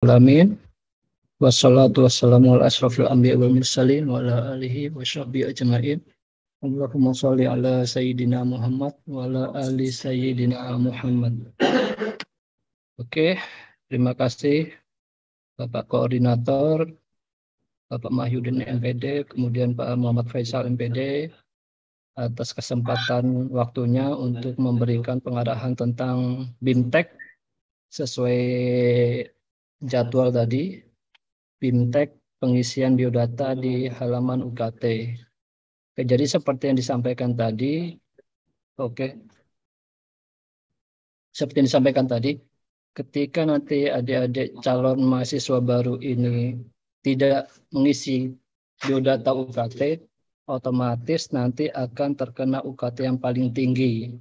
alamin. Wassalatu wassalamu ala asrofil anbiya wal mursalin wa ala alihi wa sahbihi ajma'in. Allahumma sholli ala sayyidina Muhammad wa ala ali sayyidina Muhammad. Oke, terima kasih Bapak Koordinator, Bapak Mahyudin MPD, kemudian Pak Muhammad Faisal MPD atas kesempatan waktunya untuk memberikan pengarahan tentang BIMTEK sesuai jadwal tadi. BIMTEK pengisian biodata di halaman UKT. Oke, jadi seperti yang disampaikan tadi, seperti yang disampaikan tadi, ketika nanti adik-adik calon mahasiswa baru ini tidak mengisi biodata UKT, otomatis nanti akan terkena UKT yang paling tinggi.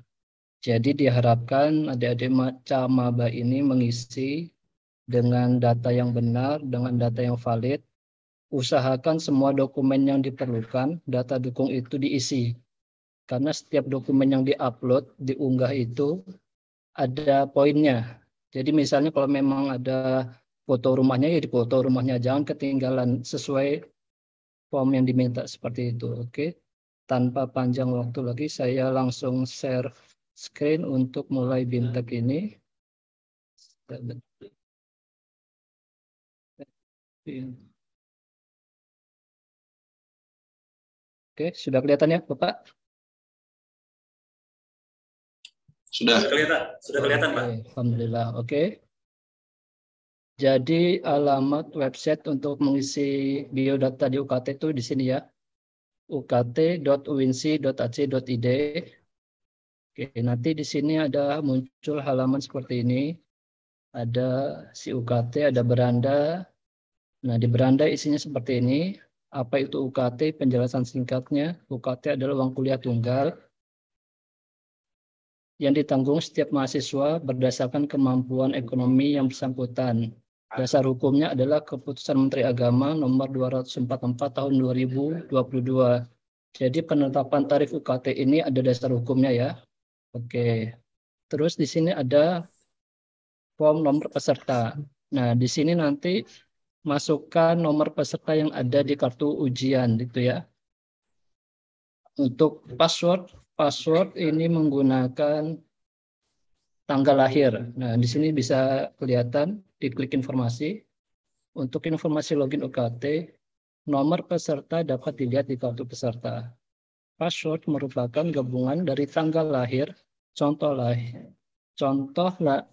Jadi diharapkan adik-adik maba ini mengisi dengan data yang benar, dengan data yang valid. Usahakan semua dokumen yang diperlukan, data dukung itu diisi. Karena setiap dokumen yang diupload, diunggah itu ada poinnya. Jadi misalnya kalau memang ada foto rumahnya, ya di foto rumahnya, jangan ketinggalan sesuai form yang diminta seperti itu. Oke. Tanpa panjang waktu lagi, saya langsung share screen untuk mulai BIMTEK ini. Oke, sudah kelihatan ya, Bapak? Sudah kelihatan, Pak. Alhamdulillah, oke. Jadi alamat website untuk mengisi biodata di UKT itu di sini ya. ukt.uinsi.ac.id. Oke, nanti di sini ada muncul halaman seperti ini. Ada si UKT, ada beranda. Nah, di beranda isinya seperti ini. Apa itu UKT? Penjelasan singkatnya, UKT adalah uang kuliah tunggal yang ditanggung setiap mahasiswa berdasarkan kemampuan ekonomi yang bersangkutan. Dasar hukumnya adalah Keputusan Menteri Agama nomor 244 tahun 2022. Jadi penetapan tarif UKT ini ada dasar hukumnya ya. Oke. Terus di sini ada form nomor peserta. Nah, di sini nanti masukkan nomor peserta yang ada di kartu ujian gitu ya. Untuk password ini menggunakan tanggal lahir. Nah, di sini bisa kelihatan, diklik informasi. Untuk informasi login UKT, nomor peserta dapat dilihat di kartu peserta. Password merupakan gabungan dari tanggal lahir,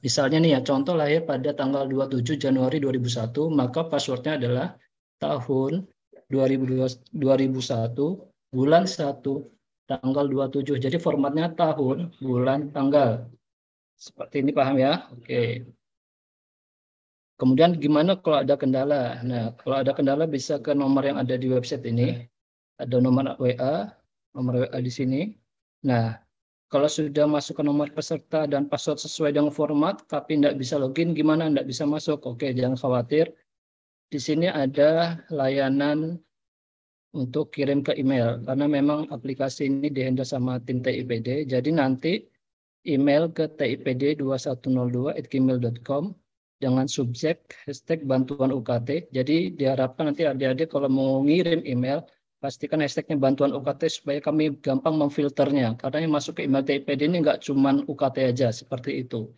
misalnya nih ya, contoh lahir pada tanggal 27 Januari 2001, maka passwordnya adalah tahun 2001, bulan 1, tanggal 27. Jadi formatnya tahun, bulan, tanggal. Seperti ini, paham ya? Oke. Kemudian gimana kalau ada kendala? Nah, kalau ada kendala bisa ke nomor yang ada di website ini. Ada nomor WA di sini. Nah, kalau sudah masuk ke nomor peserta dan password sesuai dengan format, tapi tidak bisa login, gimana? Tidak bisa masuk? Oke, jangan khawatir. Di sini ada layanan untuk kirim ke email, karena memang aplikasi ini dihandle sama tim TIPD. Jadi nanti email ke tipd2102@gmail.com dengan subjek hashtag bantuan UKT. Jadi diharapkan nanti adik-adik kalau mau ngirim email, pastikan hashtagnya bantuan UKT supaya kami gampang memfilternya. Karena yang masuk ke email TIPD ini nggak cuma UKT aja, seperti itu.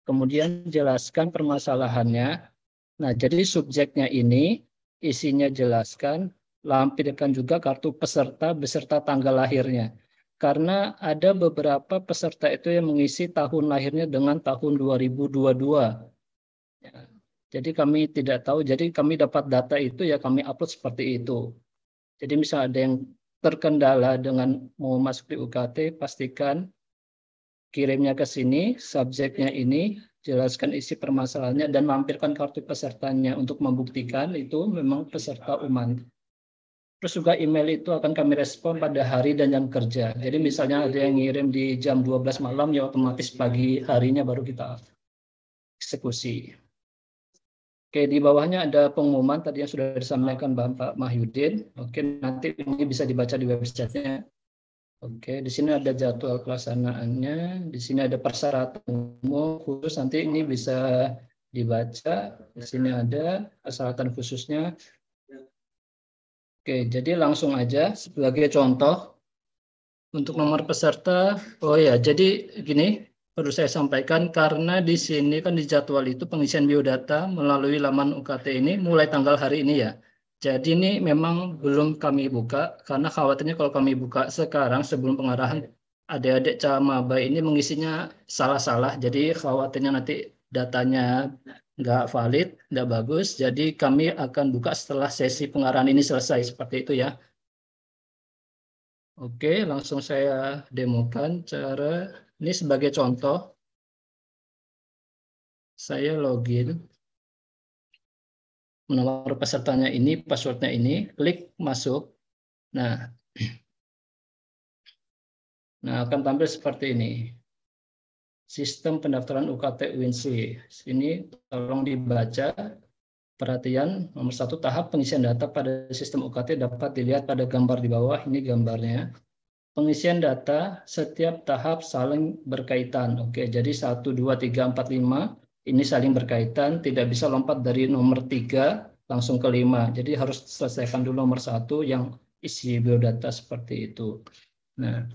Kemudian jelaskan permasalahannya. Nah, jadi subjeknya ini isinya jelaskan, lampirkan juga kartu peserta beserta tanggal lahirnya. Karena ada beberapa peserta itu yang mengisi tahun lahirnya dengan tahun 2022. Ya, jadi kami tidak tahu, jadi kami dapat data itu ya kami upload seperti itu. Jadi misalnya ada yang terkendala dengan mau masuk di UKT, pastikan kirimnya ke sini, subjeknya ini, jelaskan isi permasalahannya, dan lampirkan kartu pesertanya untuk membuktikan itu memang peserta UMAN. Terus juga email itu akan kami respon pada hari dan jam kerja. Jadi misalnya ada yang ngirim di jam 12 malam, ya otomatis pagi harinya baru kita eksekusi. Oke, di bawahnya ada pengumuman tadi yang sudah disampaikan Bapak Mahyudin. Oke, nanti ini bisa dibaca di websitenya. Oke, di sini ada jadwal pelaksanaannya. Di sini ada persyaratan umum khusus. Nanti ini bisa dibaca. Di sini ada persyaratan khususnya. Oke, jadi langsung aja sebagai contoh untuk nomor peserta. Oh ya, jadi gini perlu saya sampaikan karena di sini kan di jadwal itu pengisian biodata melalui laman UKT ini mulai tanggal hari ini ya. Jadi ini memang belum kami buka karena khawatirnya kalau kami buka sekarang sebelum pengarahan adik-adik Camaba ini mengisinya salah-salah. Jadi khawatirnya nanti datanya nggak valid, nggak bagus. Jadi kami akan buka setelah sesi pengarahan ini selesai seperti itu ya. Oke, langsung saya demokan cara ini sebagai contoh. Saya login, nomor pesertanya ini, passwordnya ini, klik masuk. Nah, akan tampil seperti ini. Sistem pendaftaran UKT UINSI. Sini tolong dibaca. Perhatian, nomor 1 tahap pengisian data pada sistem UKT dapat dilihat pada gambar di bawah. Ini gambarnya. Pengisian data setiap tahap saling berkaitan. Oke, jadi 1, 2, 3, 4, 5 ini saling berkaitan. Tidak bisa lompat dari nomor 3 langsung ke 5. Jadi harus selesaikan dulu nomor 1 yang isi biodata seperti itu. Nah,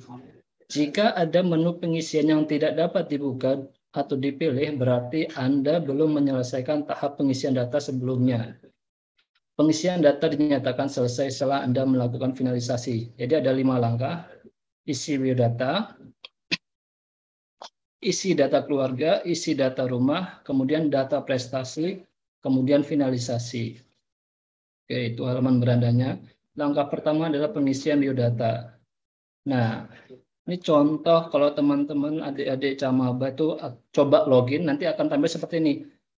jika ada menu pengisian yang tidak dapat dibuka atau dipilih, berarti Anda belum menyelesaikan tahap pengisian data sebelumnya. Pengisian data dinyatakan selesai setelah Anda melakukan finalisasi. Jadi ada 5 langkah. Isi biodata, isi data keluarga, isi data rumah, kemudian data prestasi, kemudian finalisasi. Oke, itu halaman berandanya. Langkah pertama adalah pengisian biodata. Nah, ini contoh kalau teman-teman adik-adik Camaba itu coba login, nanti akan tampil seperti ini.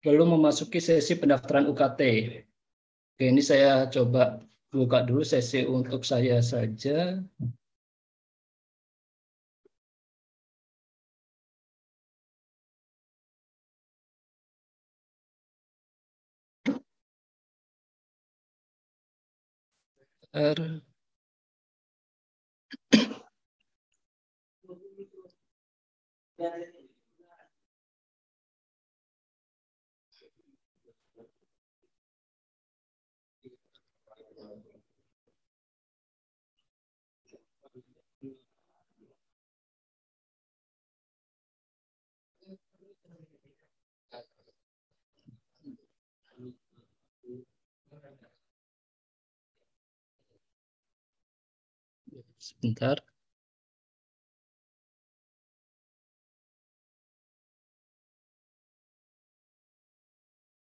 Belum memasuki sesi pendaftaran UKT. Oke, ini saya coba buka dulu sesi untuk saya saja. Sebentar.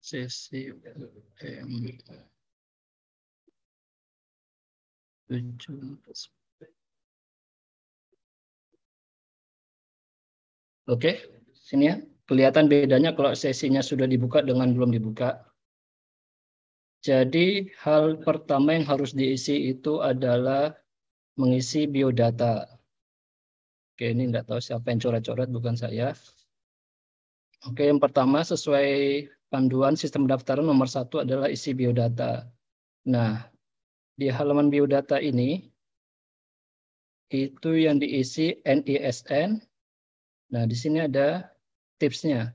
Sesi Oke, sini ya. Kelihatan bedanya kalau sesinya sudah dibuka dengan belum dibuka. Jadi hal pertama yang harus diisi itu adalah mengisi biodata. Oke, ini nggak tahu siapa yang coret-coret, bukan saya. Oke, yang pertama sesuai panduan sistem pendaftaran nomor 1 adalah isi biodata. Nah, di halaman biodata ini, itu yang diisi NISN. Nah, di sini ada tipsnya.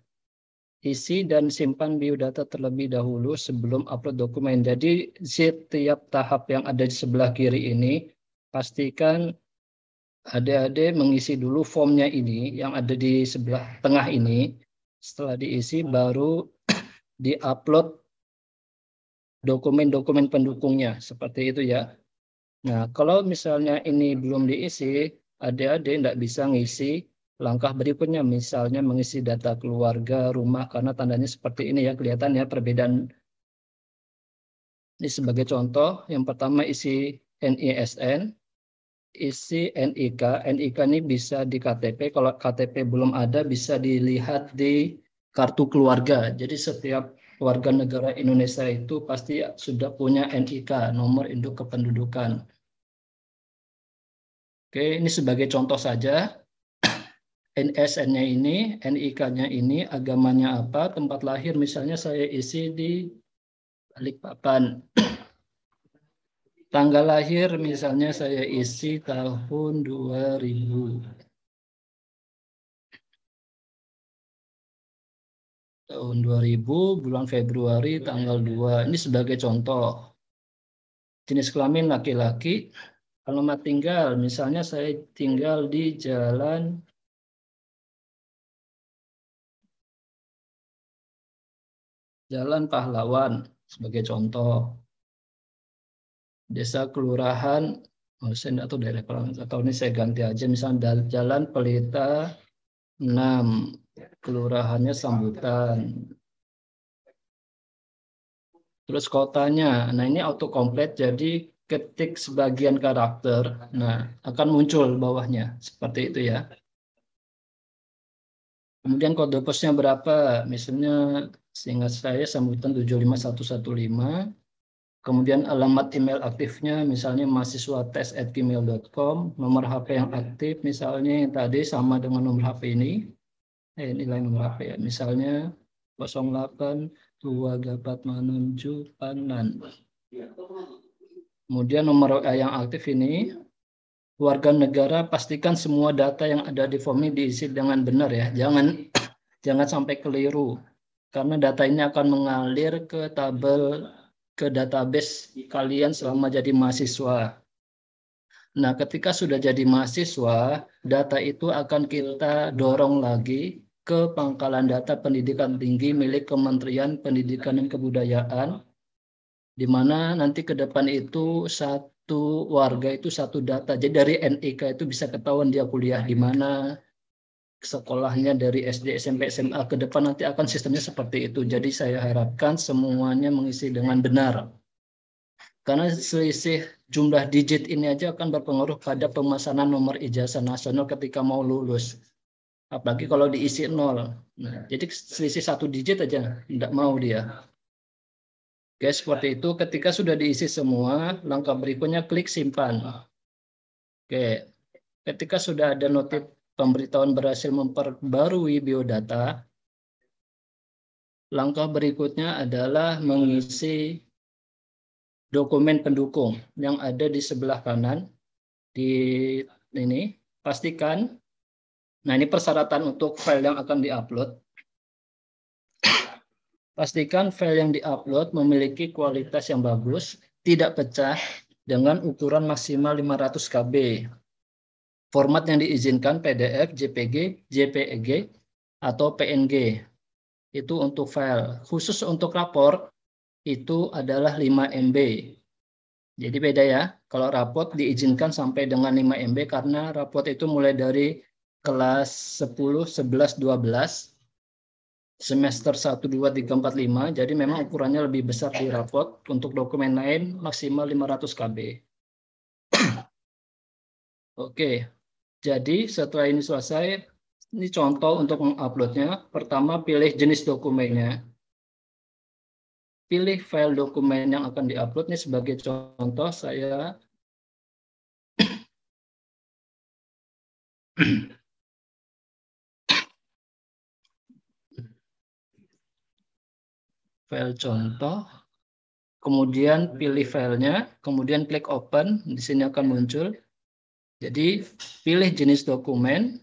Isi dan simpan biodata terlebih dahulu sebelum upload dokumen. Jadi setiap tahap yang ada di sebelah kiri ini, pastikan adik-adik mengisi dulu formnya ini, yang ada di sebelah tengah ini. Setelah diisi, baru di-upload dokumen-dokumen pendukungnya. Seperti itu ya. Nah, kalau misalnya ini belum diisi, adik-adik tidak bisa ngisi langkah berikutnya, misalnya mengisi data keluarga, rumah, karena tandanya seperti ini ya, kelihatan ya perbedaan. Ini sebagai contoh, yang pertama isi NISN, isi NIK. NIK ini bisa di KTP, kalau KTP belum ada bisa dilihat di kartu keluarga. Jadi setiap warga negara Indonesia itu pasti sudah punya NIK, nomor induk kependudukan. Oke, ini sebagai contoh saja. NSN-nya ini, NIK-nya ini, agamanya apa, tempat lahir misalnya saya isi di Balikpapan. Tanggal lahir misalnya saya isi tahun 2000. tahun 2000, bulan Februari, tanggal 2. Ini sebagai contoh. Jenis kelamin laki-laki, alamat tinggal, misalnya saya tinggal di Jalan Pahlawan, sebagai contoh. Desa Kelurahan, saya enggak tahu daerah Kelurahan, atau ini saya ganti aja, misalnya Jalan Pelita 6, kelurahannya Sambutan. Terus kotanya, nah ini autocomplete, jadi ketik sebagian karakter, nah akan muncul bawahnya, seperti itu ya. Kemudian kode posnya berapa, misalnya seingat saya Sambutan 75115, kemudian alamat email aktifnya misalnya mahasiswates@gmail.com, nomor HP yang aktif misalnya yang tadi sama dengan nomor HP ini, nilai nomor HP ya, misalnya 082867 Kemudian nomor yang aktif ini, warga negara, pastikan semua data yang ada di form ini diisi dengan benar ya, jangan sampai keliru, karena data ini akan mengalir ke database kalian selama jadi mahasiswa. Nah, ketika sudah jadi mahasiswa, data itu akan kita dorong lagi ke pangkalan data pendidikan tinggi milik Kementerian Pendidikan dan Kebudayaan, di mana nanti ke depan itu satu warga itu satu data. Jadi dari NIK itu bisa ketahuan dia kuliah di mana, sekolahnya dari SD, SMP, SMA, ke depan nanti akan sistemnya seperti itu. Jadi saya harapkan semuanya mengisi dengan benar. Karena selisih jumlah digit ini aja akan berpengaruh pada pemesanan nomor ijazah nasional ketika mau lulus. Apalagi kalau diisi 0. Nah, jadi selisih 1 digit aja tidak mau dia. Oke, seperti itu. Ketika sudah diisi semua, langkah berikutnya klik simpan. Oke, ketika sudah ada notif pemberitahuan berhasil memperbarui biodata, langkah berikutnya adalah mengisi dokumen pendukung yang ada di sebelah kanan. Di ini, pastikan, nah ini persyaratan untuk file yang akan diupload. Pastikan file yang diupload memiliki kualitas yang bagus, tidak pecah, dengan ukuran maksimal 500 KB. Format yang diizinkan PDF, JPG, JPEG, atau PNG. Itu untuk file. Khusus untuk rapor, itu adalah 5 MB. Jadi beda ya, kalau raport diizinkan sampai dengan 5 MB karena raport itu mulai dari kelas 10, 11, 12, semester 1, 2, 3, 4, 5. Jadi memang ukurannya lebih besar di raport. Untuk dokumen lain maksimal 500 KB. Oke, jadi setelah ini selesai, ini contoh untuk menguploadnya. Pertama, pilih jenis dokumennya. Pilih file dokumen yang akan diupload. Ini sebagai contoh saya file contoh, kemudian pilih filenya, kemudian klik open, di sini akan muncul. Jadi pilih jenis dokumen,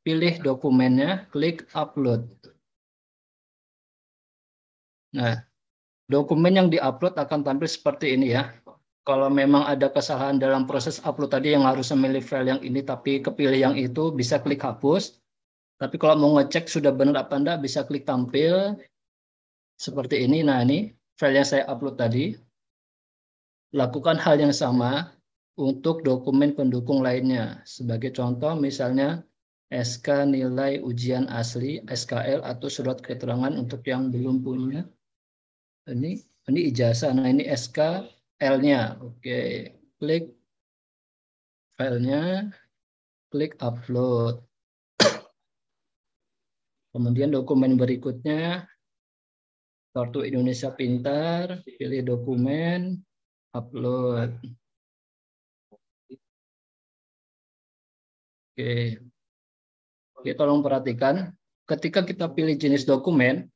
pilih dokumennya, klik upload. Nah, dokumen yang diupload akan tampil seperti ini ya. Kalau memang ada kesalahan dalam proses upload tadi yang harus memilih file yang ini tapi kepilih yang itu, bisa klik hapus. Tapi kalau mau ngecek sudah benar apa enggak, bisa klik tampil seperti ini. Nah, ini file yang saya upload tadi. Lakukan hal yang sama untuk dokumen pendukung lainnya. Sebagai contoh misalnya SK nilai ujian asli, SKL, atau surat keterangan untuk yang belum punya. Ini ijazah. Nah, ini SKL-nya. Oke, klik filenya, klik upload. Kemudian dokumen berikutnya, Kartu Indonesia Pintar, pilih dokumen, upload. Oke, tolong perhatikan, ketika kita pilih jenis dokumen,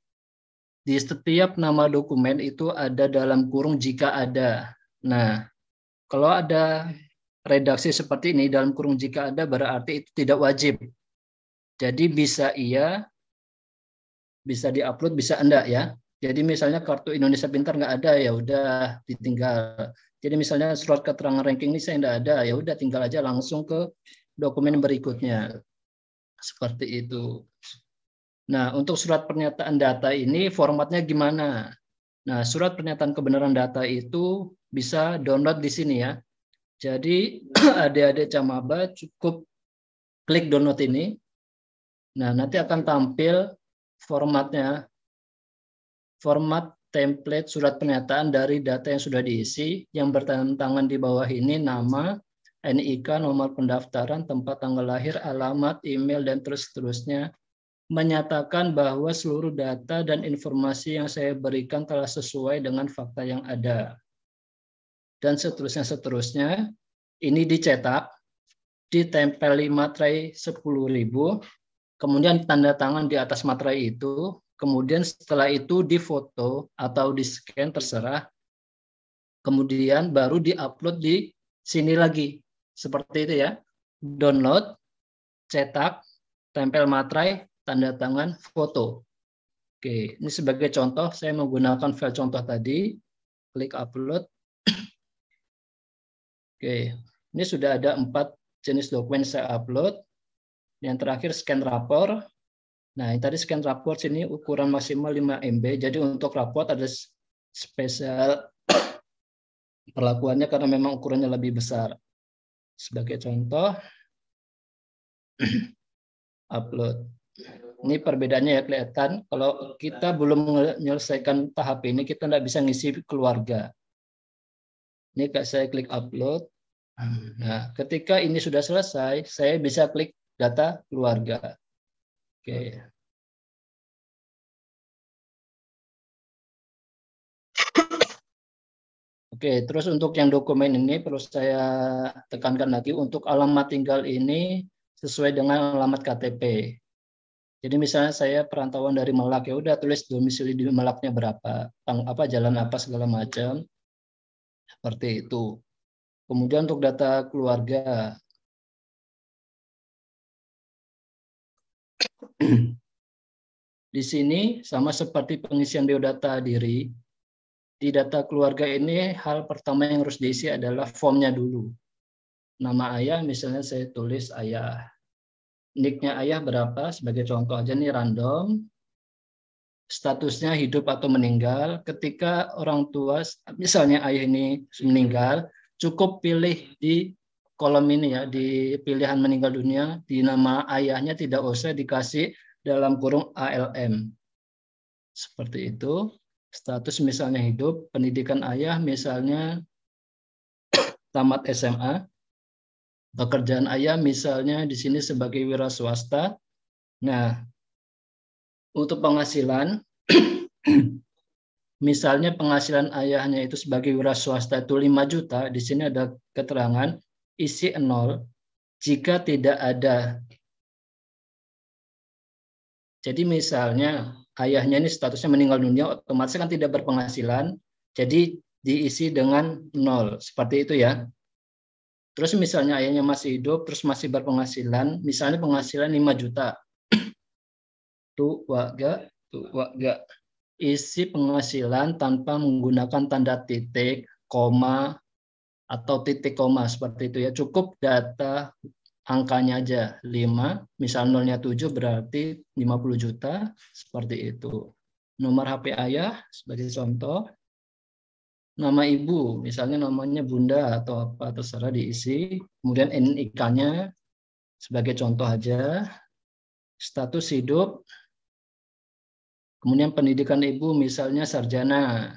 di setiap nama dokumen itu ada dalam kurung jika ada. Nah, kalau ada redaksi seperti ini dalam kurung jika ada berarti itu tidak wajib. Jadi bisa iya, bisa diupload, bisa enggak ya. Jadi misalnya kartu Indonesia Pintar nggak ada, ya udah ditinggal. Jadi misalnya surat keterangan ranking ini saya nggak ada, ya udah tinggal aja langsung ke dokumen berikutnya. Seperti itu. Nah, untuk surat pernyataan data ini formatnya gimana? Nah, surat pernyataan kebenaran data itu bisa download di sini ya. Jadi adik-adik Camaba cukup klik download ini. Nah, nanti akan tampil formatnya, format template surat pernyataan dari data yang sudah diisi, yang bertentangan di bawah ini nama, NIK, nomor pendaftaran, tempat tanggal lahir, alamat, email, dan seterusnya, menyatakan bahwa seluruh data dan informasi yang saya berikan telah sesuai dengan fakta yang ada. Dan seterusnya, ini dicetak, ditempel di materai 10.000, kemudian tanda tangan di atas materai itu, kemudian setelah itu difoto atau di-scan terserah, kemudian baru di-upload di sini lagi. Seperti itu ya. Download, cetak, tempel materai, tanda tangan, foto. Oke, ini sebagai contoh saya menggunakan file contoh tadi, klik upload. Oke, ini sudah ada 4 jenis dokumen saya upload. Yang terakhir scan rapor. Nah, yang tadi scan rapor sini ukuran maksimal 5 MB. Jadi untuk rapor ada spesial perlakuannya karena memang ukurannya lebih besar. Sebagai contoh, upload. Ini perbedaannya ya kelihatan. Kalau kita belum menyelesaikan tahap ini, kita tidak bisa ngisi keluarga. Ini saya klik upload. Nah, ketika ini sudah selesai, saya bisa klik data keluarga. Oke. Oke, terus untuk yang dokumen ini perlu saya tekankan lagi, untuk alamat tinggal ini sesuai dengan alamat KTP. Jadi misalnya saya perantauan dari Melak, ya udah tulis domisili di Melaknya berapa, jalan apa segala macam, seperti itu. Kemudian untuk data keluarga, di sini sama seperti pengisian biodata diri. Di data keluarga ini hal pertama yang harus diisi adalah formnya dulu. Nama ayah misalnya saya tulis ayah. Nicknya ayah berapa, sebagai contoh aja nih random. Statusnya hidup atau meninggal. Ketika orang tua, misalnya ayah ini meninggal, cukup pilih di kolom ini ya, di pilihan meninggal dunia, di nama ayahnya tidak usah dikasih dalam kurung ALM. Seperti itu. Status misalnya hidup, pendidikan ayah misalnya tamat SMA. Pekerjaan ayah misalnya di sini sebagai wira swasta. Nah, untuk penghasilan, misalnya penghasilan ayahnya itu sebagai wira swasta itu 5 juta, di sini ada keterangan isi 0 jika tidak ada. Jadi misalnya ayahnya ini statusnya meninggal dunia, otomatis kan tidak berpenghasilan, jadi diisi dengan 0, seperti itu ya. Terus misalnya ayahnya masih hidup, terus masih berpenghasilan, misalnya penghasilan 5 juta. Tuh warga. Isi penghasilan tanpa menggunakan tanda titik, koma, atau titik koma, seperti itu ya. Cukup data angkanya aja 5, misal nolnya 7 berarti 50 juta, seperti itu. Nomor HP ayah sebagai contoh. Nama ibu, misalnya namanya Bunda atau apa, terserah diisi. Kemudian NIK-nya sebagai contoh aja. Status hidup. Kemudian pendidikan ibu misalnya sarjana.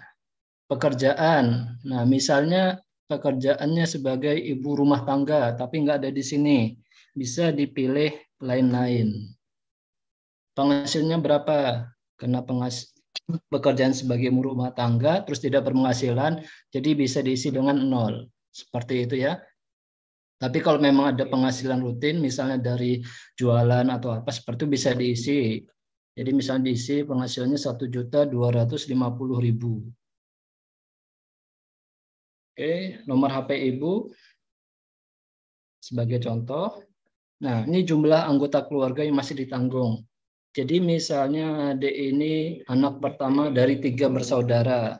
Pekerjaan, nah misalnya pekerjaannya sebagai ibu rumah tangga, tapi nggak ada di sini. Bisa dipilih lain-lain. Penghasilnya berapa? Karena pekerjaan sebagai ibu rumah tangga, terus tidak berpenghasilan, jadi bisa diisi dengan 0. Seperti itu ya. Tapi kalau memang ada penghasilan rutin, misalnya dari jualan atau apa, seperti itu bisa diisi. Jadi misalnya diisi penghasilannya 1.250.000. Oke, nomor HP ibu sebagai contoh. Nah, ini jumlah anggota keluarga yang masih ditanggung. Jadi misalnya adik ini anak pertama dari 3 bersaudara.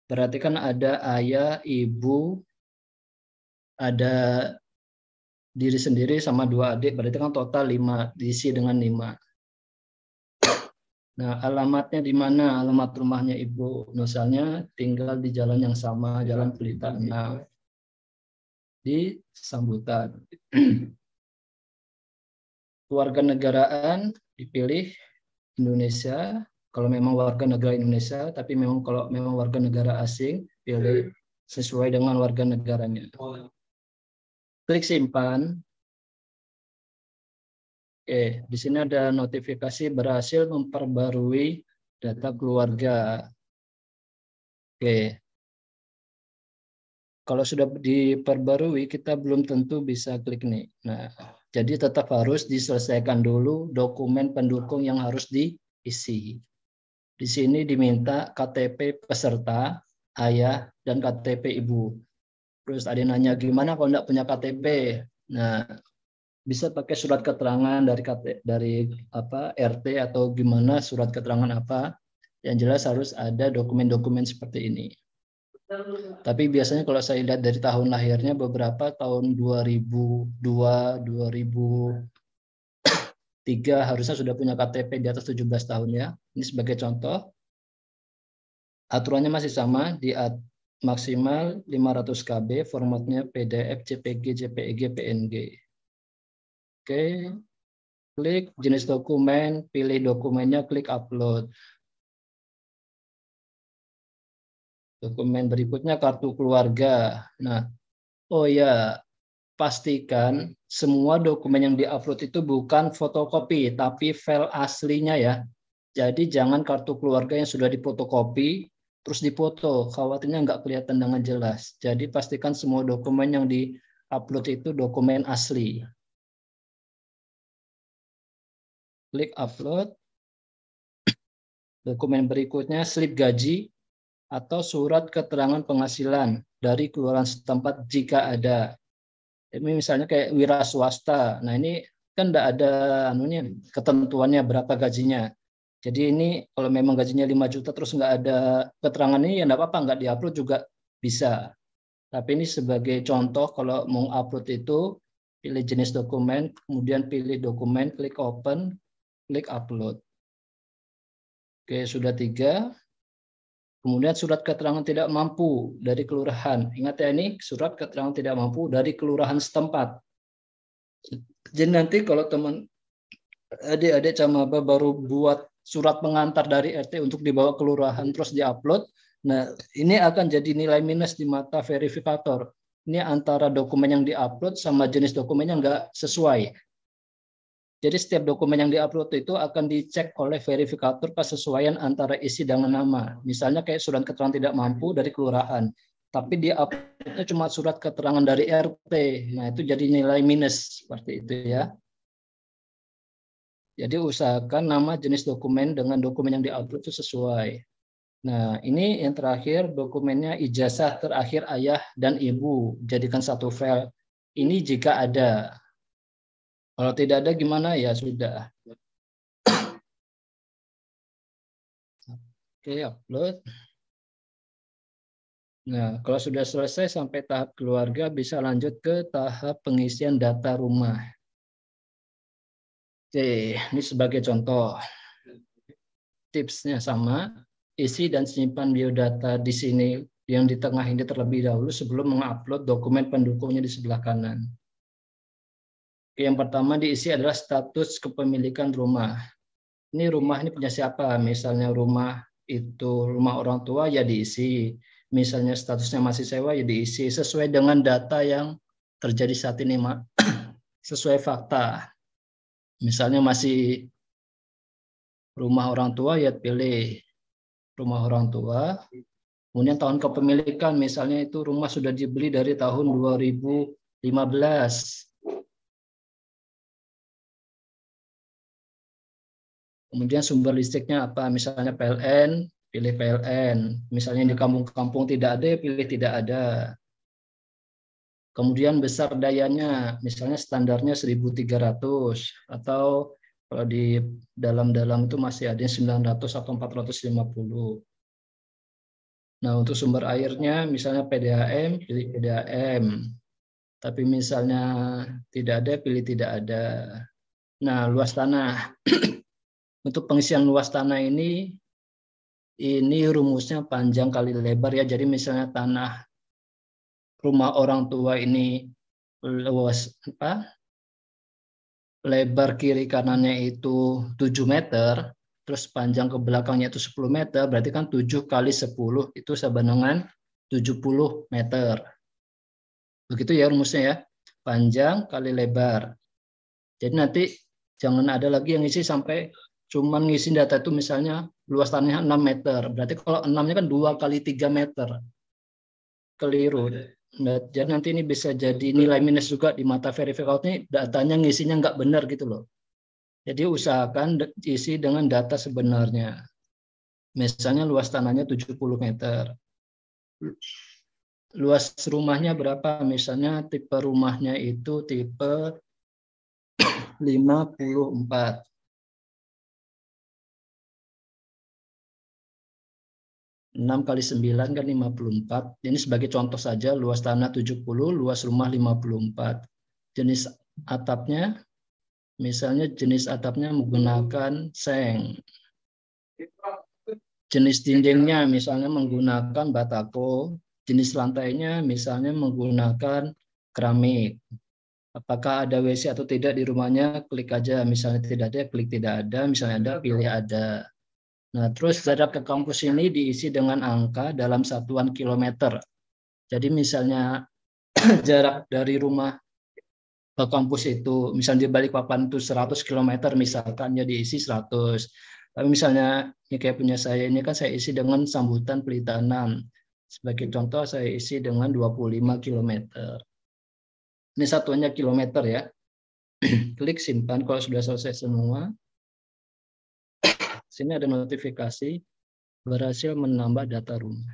Berarti kan ada ayah, ibu, ada diri sendiri sama 2 adik. Berarti kan total 5, diisi dengan 5. Nah, alamatnya di mana? Alamat rumahnya ibu. Misalnya tinggal di jalan yang sama, Jalan Pelita 6. Di Sambutan. Kewarganegaraan dipilih Indonesia. Kalau memang warga negara Indonesia, tapi memang kalau memang warga negara asing, pilih sesuai dengan warga negaranya. Klik simpan. Oke, di sini ada notifikasi berhasil memperbarui data keluarga. Oke. Kalau sudah diperbarui, kita belum tentu bisa klik nih. Nah, jadi tetap harus diselesaikan dulu dokumen pendukung yang harus diisi. Di sini diminta KTP peserta, ayah, dan KTP ibu. Terus ada yang nanya, gimana kalau enggak punya KTP? Nah, bisa pakai surat keterangan dari RT atau gimana, surat keterangan apa. Yang jelas harus ada dokumen-dokumen seperti ini. Tapi biasanya kalau saya lihat dari tahun lahirnya, beberapa tahun 2002, 2003 harusnya sudah punya KTP di atas 17 tahun ya. Ini sebagai contoh. Aturannya masih sama, di maksimal 500 KB, formatnya PDF, JPG, JPEG, PNG. Oke, klik jenis dokumen, pilih dokumennya, klik upload. Dokumen berikutnya kartu keluarga. Nah, oh ya, pastikan semua dokumen yang diupload itu bukan fotokopi, tapi file aslinya ya. Jadi jangan kartu keluarga yang sudah difotokopi, terus dipoto, khawatirnya nggak kelihatan dengan jelas. Jadi pastikan semua dokumen yang diupload itu dokumen asli. Klik upload. Dokumen berikutnya slip gaji atau surat keterangan penghasilan dari kelurahan setempat jika ada. Ini misalnya kayak wira swasta. Nah ini kan tidak ada ketentuannya berapa gajinya. Jadi ini kalau memang gajinya 5 juta terus nggak ada keterangan ini ya nggak apa-apa, nggak diupload juga bisa. Tapi ini sebagai contoh kalau mau upload itu pilih jenis dokumen, kemudian pilih dokumen, klik open, klik upload. Oke, sudah 3. Kemudian surat keterangan tidak mampu dari kelurahan. Ingat ya ini surat keterangan tidak mampu dari kelurahan setempat. Jadi nanti kalau teman adik-adik Camaba baru buat surat pengantar dari RT untuk dibawa kelurahan terus diupload, nah ini akan jadi nilai minus di mata verifikator. Ini antara dokumen yang diupload sama jenis dokumennya nggak sesuai. Jadi setiap dokumen yang diupload itu akan dicek oleh verifikator kesesuaian antara isi dengan nama. Misalnya kayak surat keterangan tidak mampu dari kelurahan, tapi diuploadnya cuma surat keterangan dari RT. Nah itu jadi nilai minus seperti itu ya. Jadi usahakan nama jenis dokumen dengan dokumen yang diupload itu sesuai. Nah ini yang terakhir dokumennya ijazah terakhir ayah dan ibu. Jadikan satu file. Ini jika ada. Kalau tidak ada gimana ya sudah. Oke, upload. Nah, kalau sudah selesai sampai tahap keluarga, bisa lanjut ke tahap pengisian data rumah. Oke, ini sebagai contoh. Tipsnya sama, isi dan simpan biodata di sini yang di tengah ini terlebih dahulu sebelum mengupload dokumen pendukungnya di sebelah kanan. Yang pertama diisi adalah status kepemilikan rumah. Ini rumah ini punya siapa? Misalnya rumah itu rumah orang tua ya diisi. Misalnya statusnya masih sewa ya diisi sesuai dengan data yang terjadi saat ini, sesuai fakta. Misalnya masih rumah orang tua ya pilih rumah orang tua. Kemudian tahun kepemilikan misalnya itu rumah sudah dibeli dari tahun 2015. Kemudian sumber listriknya apa? Misalnya PLN, pilih PLN. Misalnya di kampung-kampung tidak ada, pilih tidak ada. Kemudian besar dayanya, misalnya standarnya 1.300 atau Kalau di dalam-dalam itu masih ada 900 atau 450. Nah, untuk sumber airnya misalnya PDAM, pilih PDAM. Tapi misalnya tidak ada, pilih tidak ada. Nah, luas tanah. Untuk pengisian luas tanah ini rumusnya panjang kali lebar ya. Jadi misalnya tanah rumah orang tua ini luas lebar kiri kanannya itu 7 meter, terus panjang ke belakangnya itu 10 meter, berarti kan 7 kali 10 itu sama dengan 70 meter. Begitu ya rumusnya ya, panjang kali lebar. Jadi nanti jangan ada lagi yang isi sampai cuman ngisi data itu misalnya luas tanahnya 6 meter. Berarti kalau 6-nya kan 2 kali 3 meter. Keliru. Nah, jadi nanti ini bisa jadi nilai minus juga di mata verifikator ini, datanya ngisinya nggak benar gitu loh. Jadi usahakan isi dengan data sebenarnya. Misalnya luas tanahnya 70 meter. Luas rumahnya berapa? Misalnya tipe rumahnya itu tipe 54. 6 kali 9 kan 54. Ini sebagai contoh saja, luas tanah 70, luas rumah 54. Jenis atapnya, misalnya jenis atapnya menggunakan seng. Jenis dindingnya misalnya menggunakan batako. Jenis lantainya misalnya menggunakan keramik. Apakah ada WC atau tidak di rumahnya, klik aja. Misalnya tidak ada, klik tidak ada. Misalnya ada, pilih ada. Nah, terus jarak ke kampus ini diisi dengan angka dalam satuan kilometer. Jadi misalnya jarak dari rumah ke kampus itu, misalnya di Balikpapan itu 100 km, misalkan ya diisi 100. Tapi misalnya ini kayak punya saya ini kan saya isi dengan sambutan Pelitanan. Sebagai contoh saya isi dengan 25 km. Ini satuannya kilometer ya. Klik simpan kalau sudah selesai semua. Sini ada notifikasi berhasil menambah data rumah.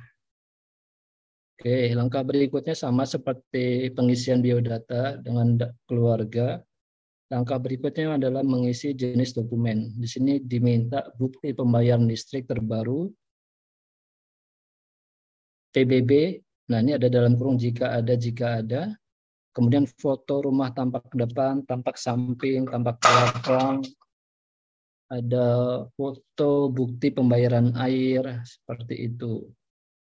Oke, langkah berikutnya sama seperti pengisian biodata dengan keluarga. Langkah berikutnya adalah mengisi jenis dokumen. Di sini diminta bukti pembayaran listrik terbaru, PBB. Nah, ini ada dalam kurung jika ada. Kemudian foto rumah tampak depan, tampak samping, tampak belakang. Ada foto bukti pembayaran air, seperti itu.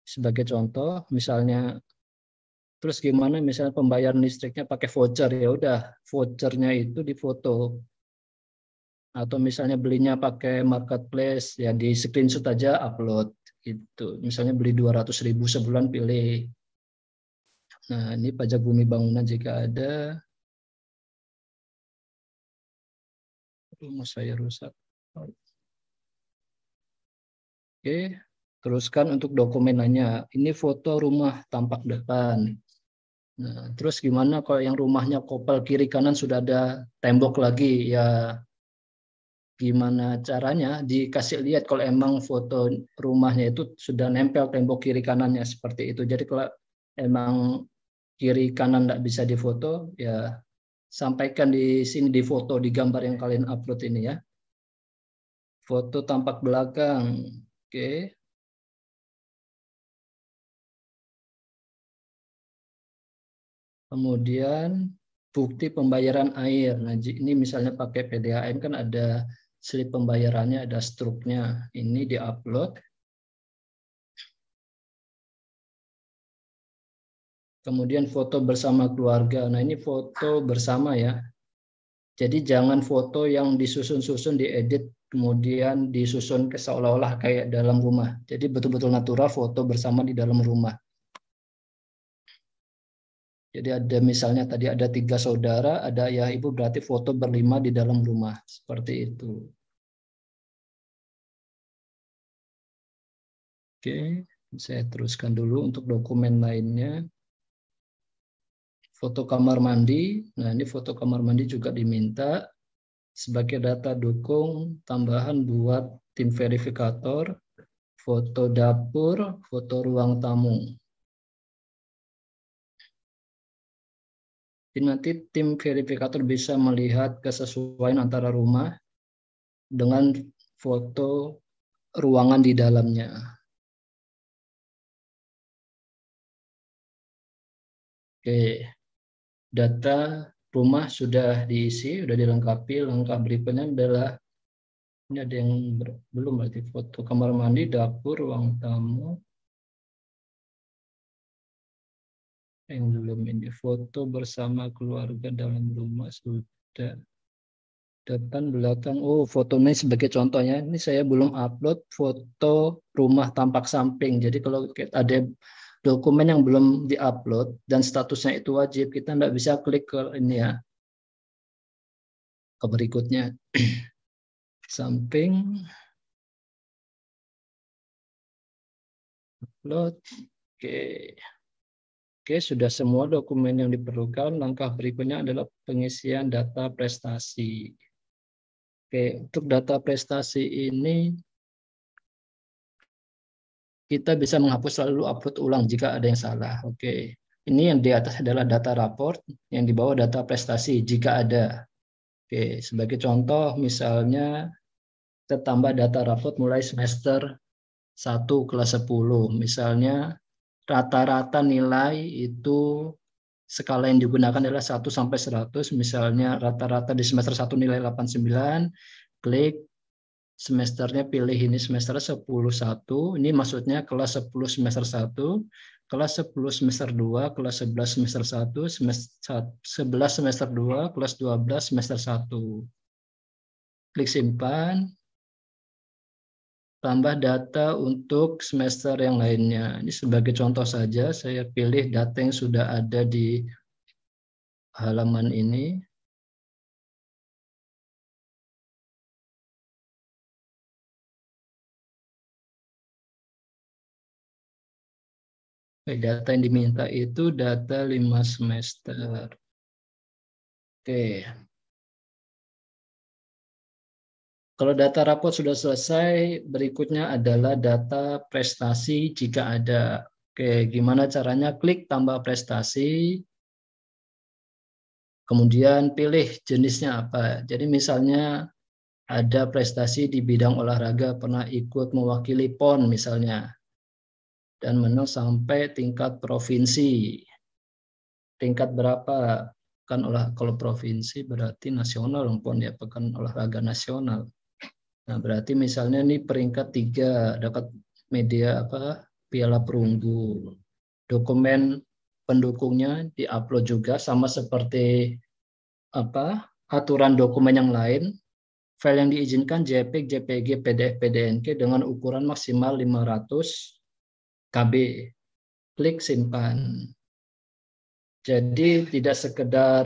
Sebagai contoh, misalnya, terus gimana misalnya pembayaran listriknya pakai voucher, ya udah vouchernya itu difoto. Atau misalnya belinya pakai marketplace, ya di screenshot aja upload. Gitu. Misalnya beli 200.000 sebulan, pilih. Nah, ini pajak bumi bangunan jika ada. Rumah saya rusak. Oke, teruskan untuk dokumenannya. Ini foto rumah tampak depan. Nah, terus gimana kalau yang rumahnya kopel kiri kanan sudah ada tembok lagi, ya gimana caranya dikasih lihat kalau emang foto rumahnya itu sudah nempel tembok kiri kanannya seperti itu. Jadi kalau emang kiri kanan tidak bisa difoto, ya sampaikan di sini di foto, di gambar yang kalian upload ini ya. Foto tampak belakang. Oke. Kemudian bukti pembayaran air. Nah, ini misalnya pakai PDAM kan ada slip pembayarannya, ada struknya. Ini diupload. Kemudian foto bersama keluarga. Nah, ini foto bersama ya. Jadi jangan foto yang disusun-susun, diedit, kemudian disusun ke seolah-olah kayak dalam rumah. Jadi betul-betul natural foto bersama di dalam rumah. Jadi ada misalnya tadi ada 3 saudara, ada ayah ibu, berarti foto berlima di dalam rumah. Seperti itu. Oke, saya teruskan dulu untuk dokumen lainnya. Foto kamar mandi. Nah, ini foto kamar mandi juga diminta sebagai data dukung tambahan buat tim verifikator. Foto dapur, foto ruang tamu. Jadi nanti tim verifikator bisa melihat kesesuaian antara rumah dengan foto ruangan di dalamnya. Oke, data rumah sudah diisi, sudah dilengkapi. Langkah berikutnya adalah, ini ada yang belum, berarti foto kamar mandi, dapur, ruang tamu. Yang belum ini, foto bersama keluarga dalam rumah sudah. Depan, belakang. Oh, foto ini sebagai contohnya. Ini saya belum upload foto rumah tampak samping. Jadi kalau ada dokumen yang belum diupload dan statusnya itu wajib, kita nggak bisa klik ke ini ya, ke berikutnya. Samping, upload. Oke, sudah semua dokumen yang diperlukan. Langkah berikutnya adalah pengisian data prestasi. Oke, untuk data prestasi ini kita bisa menghapus lalu upload ulang jika ada yang salah. Oke, ini yang di atas adalah data raport, yang di bawah data prestasi jika ada. Oke, sebagai contoh misalnya kita tambah data raport mulai semester 1 kelas 10. Misalnya rata-rata nilai itu skala yang digunakan adalah 1 sampai 100. Misalnya rata-rata di semester 1 nilai 89, klik semesternya, pilih ini semester 10 1. Ini maksudnya kelas 10 semester 1, kelas 10 semester 2, kelas 11 semester 1, semester 11 semester 2, kelas 12 semester 1. Klik simpan. Tambah data untuk semester yang lainnya. Ini sebagai contoh saja, saya pilih data yang sudah ada di halaman ini. Data yang diminta itu data 5 semester. Oke. Kalau data raport sudah selesai, berikutnya adalah data prestasi jika ada. Oke, gimana caranya? Klik tambah prestasi, kemudian pilih jenisnya apa. Jadi misalnya ada prestasi di bidang olahraga, pernah ikut mewakili PON misalnya, dan menang sampai tingkat provinsi. Tingkat berapa? Kan kalau provinsi berarti nasional, PON ya, pekan olahraga nasional. Nah, berarti misalnya ini peringkat 3 dapat media Piala Perunggu. Dokumen pendukungnya diupload juga sama seperti aturan dokumen yang lain. File yang diizinkan JPEG, JPG, PDF, PDNG dengan ukuran maksimal 500 KB. Klik simpan. Jadi tidak sekedar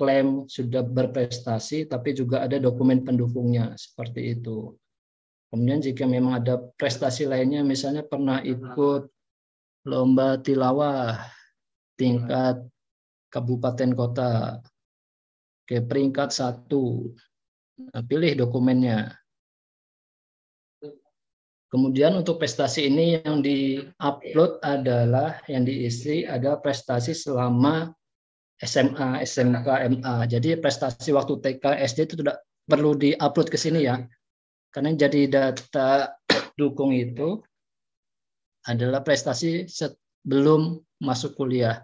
klaim sudah berprestasi, tapi juga ada dokumen pendukungnya, seperti itu. Kemudian jika memang ada prestasi lainnya, misalnya pernah ikut lomba tilawah tingkat kabupaten kota, ke peringkat 1, nah, pilih dokumennya. Kemudian untuk prestasi ini yang di-upload adalah, yang diisi ada prestasi selama SMA, SMK, MA. Jadi prestasi waktu TK, SD itu tidak perlu di-upload ke sini ya. Karena jadi data dukung itu adalah prestasi sebelum masuk kuliah.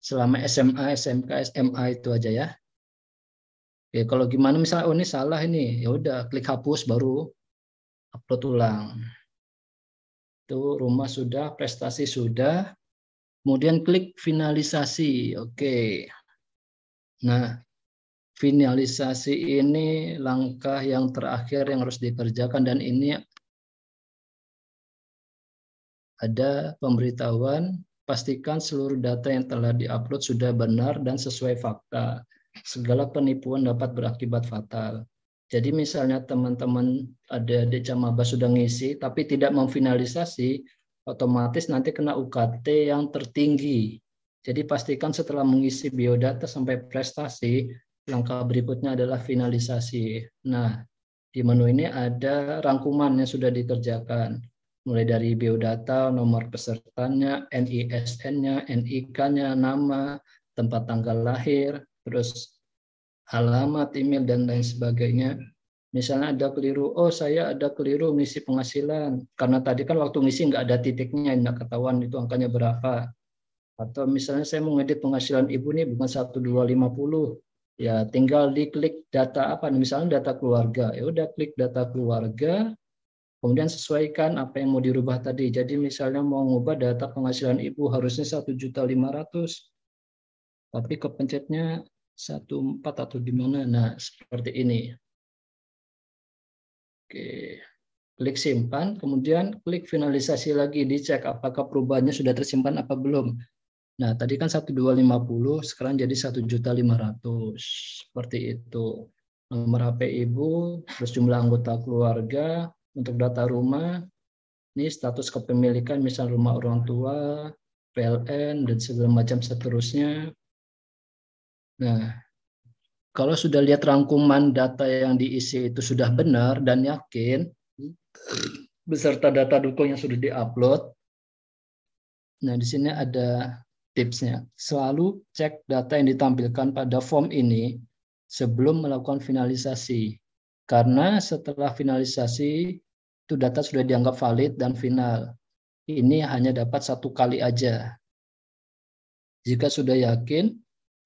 Selama SMA, SMK, SMA itu aja ya. Oke, kalau gimana misalnya ini salah ini, ya udah klik hapus baru upload ulang. Itu rumah sudah, prestasi sudah. Kemudian klik finalisasi. Oke. Nah, finalisasi ini langkah yang terakhir yang harus dikerjakan, dan ini ada pemberitahuan, pastikan seluruh data yang telah diupload sudah benar dan sesuai fakta. Segala penipuan dapat berakibat fatal. Jadi misalnya teman-teman ada di Camaba sudah ngisi tapi tidak memfinalisasi, otomatis nanti kena UKT yang tertinggi. Jadi pastikan setelah mengisi biodata sampai prestasi, langkah berikutnya adalah finalisasi. Nah, di menu ini ada rangkuman yang sudah dikerjakan. Mulai dari biodata, nomor pesertanya, NISN-nya, NIK-nya, nama, tempat tanggal lahir, terus alamat, email, dan lain sebagainya. Misalnya ada keliru, oh saya ada keliru ngisi penghasilan. Karena tadi kan waktu ngisi nggak ada titiknya, nggak ketahuan itu angkanya berapa. Atau misalnya saya mau ngedit penghasilan ibu nih bukan 1250. Ya tinggal diklik data apa, misalnya data keluarga. Ya udah klik data keluarga, kemudian sesuaikan apa yang mau dirubah tadi. Jadi misalnya mau ngubah data penghasilan ibu harusnya 1.500.000. Tapi kepencetnya 14 atau di mana. Nah, seperti ini. Oke, klik simpan, kemudian klik finalisasi lagi, dicek apakah perubahannya sudah tersimpan apa belum. Nah, tadi kan 1.250, sekarang jadi 1.500.000. Seperti itu. Nomor HP ibu, terus jumlah anggota keluarga, untuk data rumah, ini status kepemilikan, misal rumah orang tua, PLN, dan segala macam seterusnya. Nah, kalau sudah lihat rangkuman data yang diisi itu sudah benar dan yakin, beserta data dukung yang sudah diupload. Nah, di sini ada tipsnya. Selalu cek data yang ditampilkan pada form ini sebelum melakukan finalisasi. Karena setelah finalisasi, itu data sudah dianggap valid dan final. Ini hanya dapat 1 kali aja. Jika sudah yakin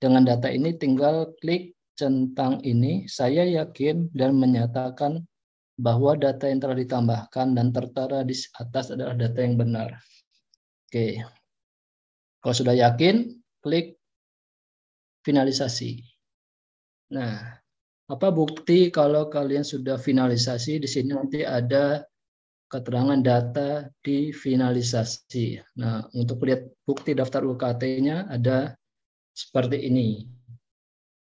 dengan data ini, tinggal klik centang ini, saya yakin dan menyatakan bahwa data yang telah ditambahkan dan tertera di atas adalah data yang benar. Oke, kalau sudah yakin, klik finalisasi. Nah, apa bukti kalau kalian sudah finalisasi? Di sini nanti ada keterangan data di finalisasi. Nah, untuk lihat bukti daftar UKT-nya ada seperti ini.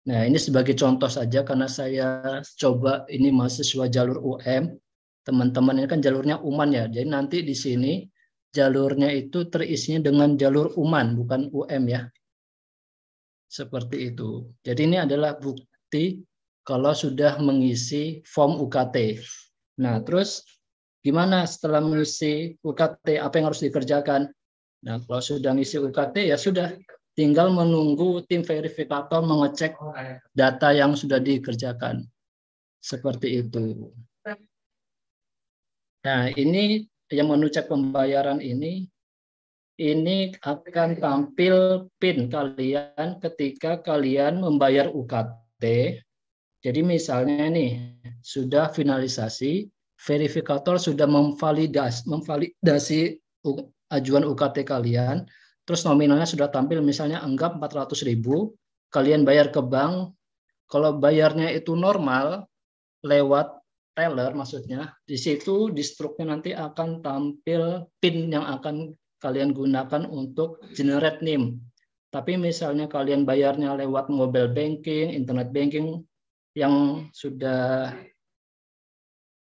Nah, ini sebagai contoh saja karena saya coba ini mahasiswa jalur UM. Teman-teman ini kan jalurnya UMAN ya. Jadi nanti di sini jalurnya itu terisinya dengan jalur UMAN, bukan UM ya. Seperti itu. Jadi ini adalah bukti kalau sudah mengisi form UKT. Nah, terus gimana setelah mengisi UKT, apa yang harus dikerjakan? Nah, kalau sudah mengisi UKT ya sudah, tinggal menunggu tim verifikator mengecek data yang sudah dikerjakan. Seperti itu. Nah, ini yang menu cek pembayaran ini akan tampil PIN kalian ketika kalian membayar UKT. Jadi misalnya nih, sudah finalisasi, verifikator sudah memvalidasi ajuan UKT kalian, terus nominalnya sudah tampil, misalnya anggap 400.000, kalian bayar ke bank, kalau bayarnya itu normal, lewat teller maksudnya, di situ di struknya nanti akan tampil PIN yang akan kalian gunakan untuk generate NIM. Tapi misalnya kalian bayarnya lewat mobile banking, internet banking, yang sudah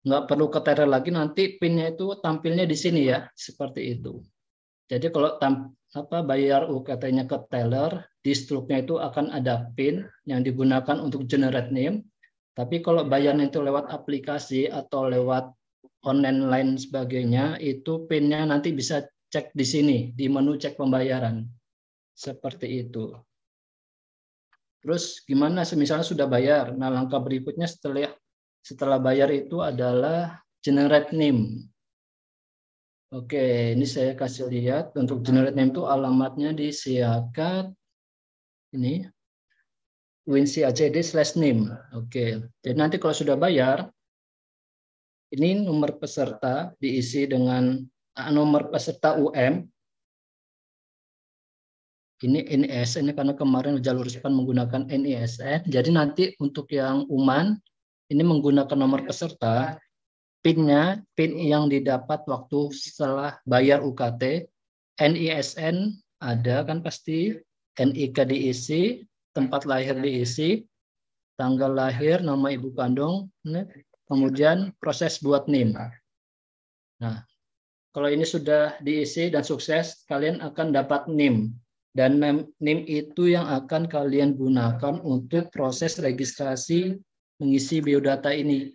nggak perlu ke teller lagi, nanti PIN-nya itu tampilnya di sini ya, seperti itu. Jadi kalau bayar UKT-nya ke teller, di struknya itu akan ada PIN yang digunakan untuk generate NIM. Tapi kalau bayarnya itu lewat aplikasi atau lewat online lain sebagainya, itu PIN-nya nanti bisa cek di sini, di menu cek pembayaran. Seperti itu. Terus gimana misalnya sudah bayar? Nah, langkah berikutnya setelah bayar itu adalah generate NIM. Oke, ini saya kasih lihat untuk generate NIM itu alamatnya di Siakat ini WinCACD/NIM. Oke, jadi nanti kalau sudah bayar, ini nomor peserta diisi dengan nomor peserta UM. Ini NISN karena kemarin jalur SPAN menggunakan NISN. Jadi nanti untuk yang UMAN ini menggunakan nomor peserta, PIN yang didapat waktu setelah bayar UKT, NISN ada kan pasti, NIK diisi, tempat lahir diisi, tanggal lahir, nama ibu kandung, kemudian proses buat NIM. Nah, kalau ini sudah diisi dan sukses, kalian akan dapat NIM. Dan NIM itu yang akan kalian gunakan untuk proses registrasi mengisi biodata ini.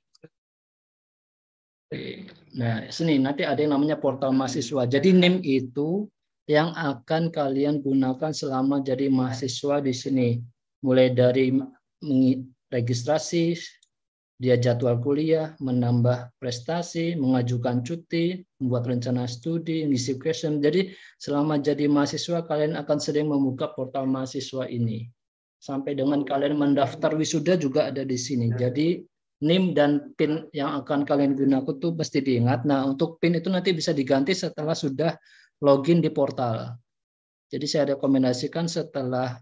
Nah, sini nanti ada yang namanya portal mahasiswa. Jadi NIM itu yang akan kalian gunakan selama jadi mahasiswa di sini. Mulai dari registrasi, dia jadwal kuliah, menambah prestasi, mengajukan cuti, membuat rencana studi, ngisi question. Jadi selama jadi mahasiswa kalian akan sering membuka portal mahasiswa ini. Sampai dengan kalian mendaftar wisuda juga ada di sini. Jadi NIM dan PIN yang akan kalian gunakan itu pasti diingat. Nah, untuk PIN itu nanti bisa diganti setelah sudah login di portal. Jadi saya rekomendasikan setelah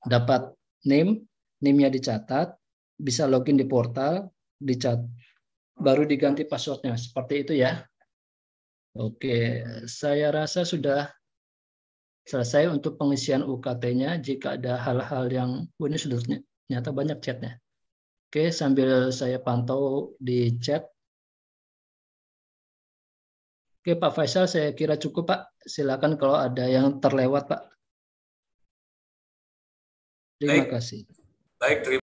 dapat NIM-nya dicatat, bisa login di portal, baru diganti passwordnya. Seperti itu ya. Oke, saya rasa sudah selesai untuk pengisian UKT-nya. Jika ada hal-hal yang ini sudah ternyata banyak chatnya. Oke, sambil saya pantau di chat. Oke, Pak Faisal, saya kira cukup, Pak. Silakan kalau ada yang terlewat, Pak. Terima kasih. Baik, terima